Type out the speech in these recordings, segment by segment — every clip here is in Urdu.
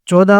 14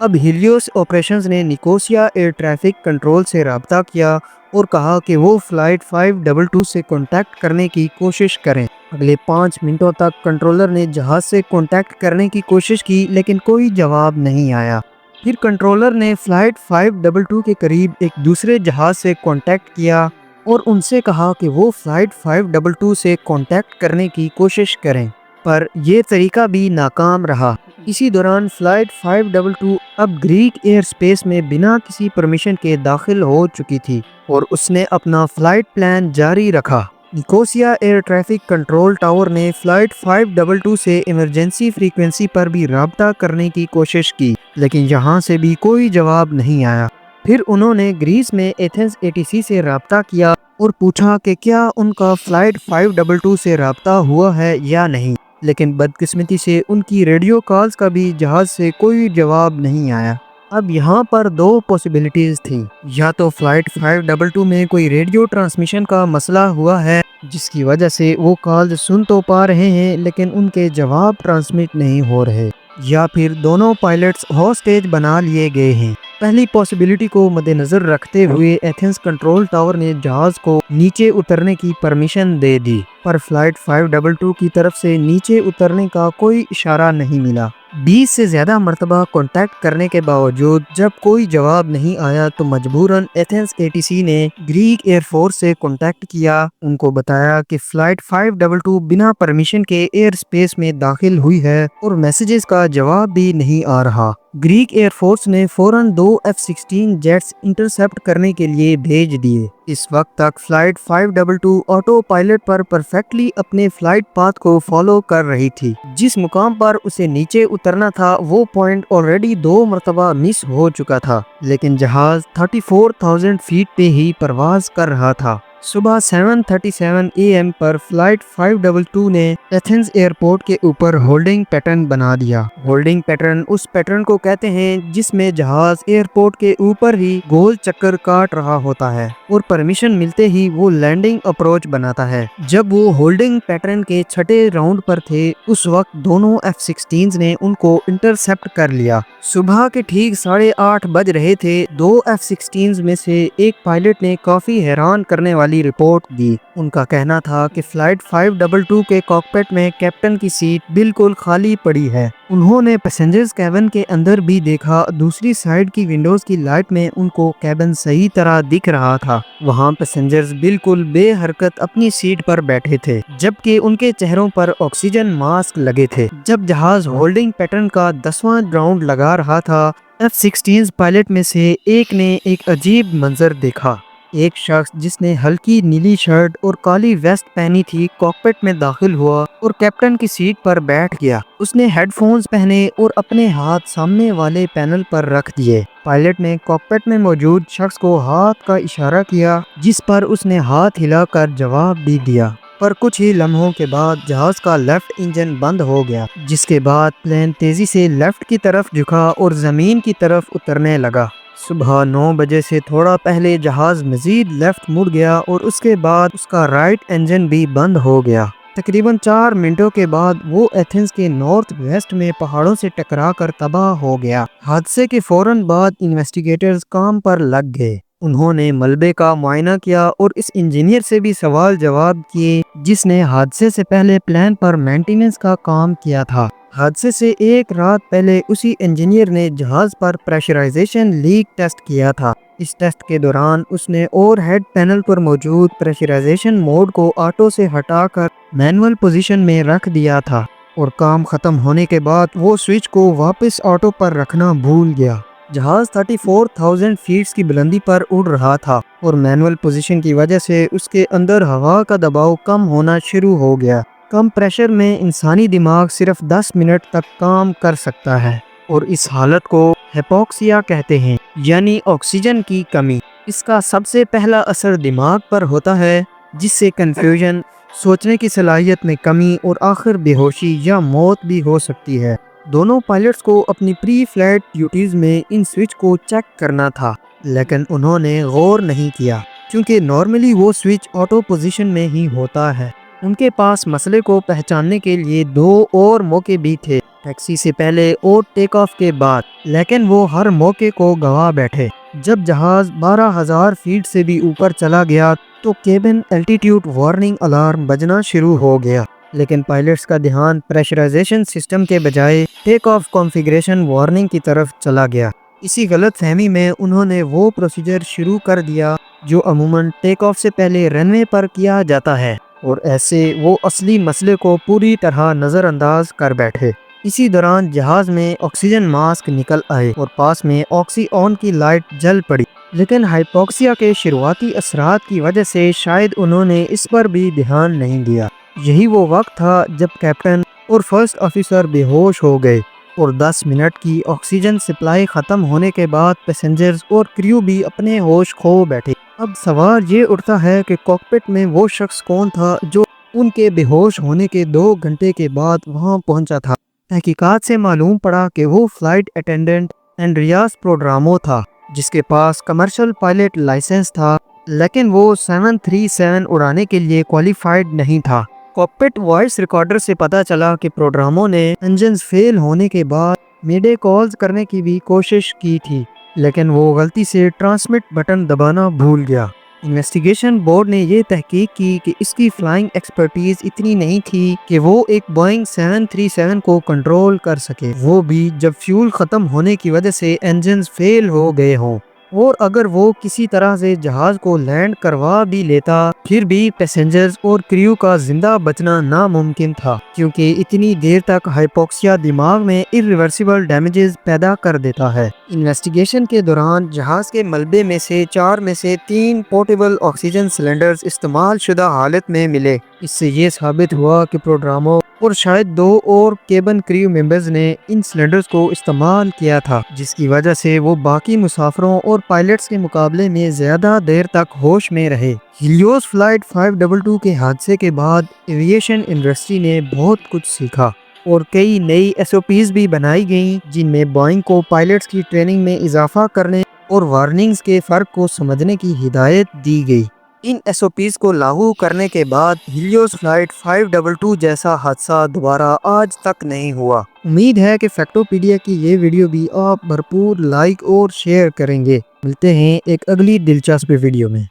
اب ہیلیوس آپریشنز نے نیکوسیا ایئر ٹریفک کنٹرول سے رابطہ کیا اور کہا کہ وہ فلائٹ 522 سے کانٹیکٹ کرنے کی کوشش کریں۔ اگلے 5 منٹوں تک کنٹرولر نے جہاز سے کانٹیکٹ کرنے کی کوشش کی لیکن کوئی جواب نہیں آیا۔ پھر کنٹرولر نے فلائٹ 522 کے قریب ایک دوسرے جہاز سے کانٹیکٹ کیا اور ان سے کہا کہ وہ فلائٹ 522 سے کانٹیکٹ کرنے کی کوشش کریں، پر یہ طریقہ بھی ناکام رہا۔ اسی دوران فلائٹ 522 اب گریک ایئر سپیس میں بنا کسی پرمیشن کے داخل ہو چکی تھی اور اس نے اپنا فلائٹ پلان جاری رکھا۔ Nicosia air traffic control tower نے فلائٹ 522 سے ایمرجنسی فریکوینسی پر بھی رابطہ کرنے کی کوشش کی لیکن یہاں سے بھی کوئی جواب نہیں آیا۔ پھر انہوں نے گریس میں ایتھنز ATC سے رابطہ کیا اور پوچھا کہ کیا ان کا فلائٹ 522 سے رابطہ ہوا ہے یا نہیں، لیکن بدقسمتی سے ان کی ریڈیو کالز کا بھی جہاز سے کوئی جواب نہیں آیا۔ اب یہاں پر 2 پاسبلٹیز تھیں، یا تو فلائٹ 522 میں کوئی ریڈیو ٹرانسمیشن کا مسئلہ ہوا ہے جس کی وجہ سے وہ کالز سن تو پا رہے ہیں لیکن ان کے جواب ٹرانسمٹ نہیں ہو رہے، یا پھر دونوں پائلٹس ہاسٹیج بنا لیے گئے ہیں۔ پہلی پاسبلٹی کو مد نظر رکھتے ہوئے ایتھنز کنٹرول ٹاور نے جہاز کو نیچے اترنے کی پرمیشن دے دی، پر فلائٹ 522 کی طرف سے نیچے اترنے کا کوئی اشارہ نہیں ملا۔ 20 سے زیادہ مرتبہ کانٹیکٹ کرنے کے باوجود جب کوئی جواب نہیں آیا تو مجبوراً ایتھنز ATC نے گریک ایئر فورس سے کانٹیکٹ کیا۔ ان کو بتایا کہ فلائٹ 522 بنا پرمیشن کے ایئر سپیس میں داخل ہوئی ہے اور میسیجز کا جواب بھی نہیں آ رہا۔ گریک ایئر فورس نے فوراً 2 F-16 جیٹس انٹرسپٹ کرنے کے لیے بھیج دیے۔ اس وقت تک فلائٹ 522 آٹو پائلٹ پر پرفیکٹلی اپنے فلائٹ پاتھ کو فالو کر رہی تھی۔ جس مقام پر اسے نیچے اترنا تھا وہ پوائنٹ آلریڈی 2 مرتبہ مس ہو چکا تھا، لیکن جہاز 34,000 فیٹ پہ ہی پرواز کر رہا تھا۔ صبح 7:37 AM پر فلائٹ 522 نے ایتھنز ایئرپورٹ کے اوپر ہولڈنگ پیٹرن بنا دیا۔ ہولڈنگ پیٹرن اس پیٹرن کو کہتے ہیں جس میں جہاز ایئرپورٹ کے اوپر ہی گول چکر کاٹ رہا ہوتا ہے اور پرمیشن ملتے ہی وہ لینڈنگ اپروچ بناتا ہے۔ جب وہ ہولڈنگ پیٹرن کے 6 راؤنڈ پر تھے اس وقت دونوں F-16 نے ان کو انٹرسپٹ کر لیا۔ صبح کے ٹھیک 8:30 بج رہے تھے۔ 2 F-16 میں سے ایک پائلٹ نے کافی حیران کرنے والی رپورٹ دی۔ ان کا کہنا تھا کہ فلائٹ 522 کے کاکپٹ میں کیپٹن کی سیٹ بالکل خالی پڑی ہے۔ انہوں نے پیسنجرز کیبن کے اندر بھی دیکھا، دوسری سائیڈ کی ونڈوز کی لائٹ میں ان کو کیبن صحیح طرح دکھ رہا تھا۔ وہاں پیسنجرز بالکل بے حرکت اپنی سیٹ پر بیٹھے تھے جبکہ ان کے چہروں پر آکسیجن ماسک لگے تھے۔ جب جہاز ہولڈنگ پیٹرن کا 10واں راؤنڈ لگا رہا تھا F-16 پائلٹ میں سے ایک نے ایک عجیب منظر دیکھا۔ ایک شخص جس نے ہلکی نیلی شرٹ اور کالی ویسٹ پہنی تھی کاکپٹ میں داخل ہوا اور کیپٹن کی سیٹ پر بیٹھ گیا۔ اس نے ہیڈ فونز پہنے اور اپنے ہاتھ سامنے والے پینل پر رکھ دیے۔ پائلٹ نے کاکپٹ میں موجود شخص کو ہاتھ کا اشارہ کیا جس پر اس نے ہاتھ ہلا کر جواب بھی دیا، پر کچھ ہی لمحوں کے بعد جہاز کا لیفٹ انجن بند ہو گیا، جس کے بعد پلین تیزی سے لیفٹ کی طرف جھکا اور زمین کی طرف اترنے لگا۔ صبح 9 بجے سے تھوڑا پہلے جہاز مزید لیفٹ مڑ گیا اور اس کے بعد اس کا رائٹ انجن بھی بند ہو گیا۔ تقریباً 4 منٹوں کے بعد وہ ایتھنز کے نارتھ ویسٹ میں پہاڑوں سے ٹکرا کر تباہ ہو گیا۔ حادثے کے فوراً بعد انویسٹیگیٹرز کام پر لگ گئے۔ انہوں نے ملبے کا معائنہ کیا اور اس انجینئر سے بھی سوال جواب کیے جس نے حادثے سے پہلے پلان پر مینٹیننس کا کام کیا تھا۔ حادثے سے ایک رات پہلے اسی انجینئر نے جہاز پر پریشرائزیشن لیک ٹیسٹ کیا تھا۔ اس ٹیسٹ کے دوران اس نے اوور ہیڈ پینل پر موجود پریشرائزیشن موڈ کو آٹو سے ہٹا کر مینول پوزیشن میں رکھ دیا تھا اور کام ختم ہونے کے بعد وہ سوئچ کو واپس آٹو پر رکھنا بھول گیا۔ جہاز 34,000 فیٹ کی بلندی پر اڑ رہا تھا اور مینول پوزیشن کی وجہ سے اس کے اندر ہوا کا دباؤ کم ہونا شروع ہو گیا۔ کم پریشر میں انسانی دماغ صرف 10 منٹ تک کام کر سکتا ہے اور اس حالت کو ہیپوکسیا کہتے ہیں، یعنی آکسیجن کی کمی۔ اس کا سب سے پہلا اثر دماغ پر ہوتا ہے جس سے کنفیوژن، سوچنے کی صلاحیت میں کمی اور آخر بے ہوشی یا موت بھی ہو سکتی ہے۔ دونوں پائلٹس کو اپنی پری فلائٹ ڈیوٹیز میں ان سوئچ کو چیک کرنا تھا لیکن انہوں نے غور نہیں کیا کیونکہ نارملی وہ سوئچ آٹو پوزیشن میں ہی ہوتا ہے۔ ان کے پاس مسئلے کو پہچاننے کے لیے 2 اور موقع بھی تھے۔ ٹیکسی سے پہلے اور ٹیک آف کے بعد، لیکن وہ ہر موقع کو گوا بیٹھے۔ جب جہاز 12,000 فیٹ سے بھی اوپر چلا گیا تو کیبن الٹیٹیوڈ وارننگ الارم بجنا شروع ہو گیا، لیکن پائلٹس کا دھیان پریشرائزیشن سسٹم کے بجائے ٹیک آف کانفیگریشن وارننگ کی طرف چلا گیا۔ اسی غلط فہمی میں انہوں نے وہ پروسیجر شروع کر دیا جو عموماً ٹیک آف سے پہلے رن وے پر کیا جاتا ہے، اور ایسے وہ اصلی مسئلے کو پوری طرح نظر انداز کر بیٹھے۔ اسی دوران جہاز میں آکسیجن ماسک نکل آئے اور پاس میں آکسی آن کی لائٹ جل پڑی، لیکن ہائپوکسیا کے شروعاتی اثرات کی وجہ سے شاید انہوں نے اس پر بھی دھیان نہیں دیا۔ یہی وہ وقت تھا جب کیپٹن اور فرسٹ آفیسر بے ہوش ہو گئے، اور 10 منٹ کی آکسیجن سپلائی ختم ہونے کے بعد پیسنجرز اور کریو بھی اپنے ہوش کھو بیٹھے۔ اب سوال یہ اٹھتا ہے کہ کاکپٹ میں وہ شخص کون تھا جو ان کے بے ہوش ہونے کے 2 گھنٹے کے بعد وہاں پہنچا تھا؟ تحقیقات سے معلوم پڑا کہ وہ فلائٹ اٹینڈنٹ انڈریاس پروڈرامو تھا، جس کے پاس کمرشل پائلٹ لائسنس تھا، لیکن وہ 737 اڑانے کے لیے کوالیفائڈ نہیں تھا۔ کاکپٹ وائس ریکارڈر سے پتا چلا کہ پروڈرامو نے انجنز فیل ہونے کے بعد میڈے کالز کرنے کی بھی کوشش کی تھی، لیکن وہ غلطی سے ٹرانسمٹ بٹن دبانا بھول گیا۔ انویسٹیگیشن بورڈ نے یہ تحقیق کی کہ اس کی فلائنگ ایکسپرٹیز اتنی نہیں تھی کہ وہ ایک بوئنگ 737 کو کنٹرول کر سکے، وہ بھی جب فیول ختم ہونے کی وجہ سے انجنز فیل ہو گئے ہوں، اور اگر وہ کسی طرح سے جہاز کو لینڈ کروا بھی لیتا پھر بھی پیسنجرز اور کریو کا زندہ بچنا ناممکن تھا، کیونکہ اتنی دیر تک ہائپوکسیا دماغ میں irreversible ڈیمیجز پیدا کر دیتا ہے۔ انویسٹیگیشن کے دوران جہاز کے ملبے میں سے 4 میں سے 3 پورٹیبل آکسیجن سلنڈرز استعمال شدہ حالت میں ملے۔ اس سے یہ ثابت ہوا کہ پروڈرامو اور شاید 2 اور کیبن کریو ممبرز نے ان سلنڈرز کو استعمال کیا تھا، جس کی وجہ سے وہ باقی مسافروں اور پائلٹس کے مقابلے میں زیادہ دیر تک ہوش میں رہے۔ ہیلیوس فلائٹ 522 کے حادثے کے بعد ایوییشن انڈسٹری نے بہت کچھ سیکھا، اور کئی نئی SOPs بھی بنائی گئیں جن میں بوئنگ کو پائلٹس کی ٹریننگ میں اضافہ کرنے اور وارننگز کے فرق کو سمجھنے کی ہدایت دی گئی۔ ان SOPs کو لاگو کرنے کے بعد ہیلیوس فلائٹ 522 جیسا حادثہ دوبارہ آج تک نہیں ہوا۔ امید ہے کہ فیکٹوپیڈیا کی یہ ویڈیو بھی آپ بھرپور لائک اور شیئر کریں گے۔ ملتے ہیں ایک اگلی دلچسپ ویڈیو میں۔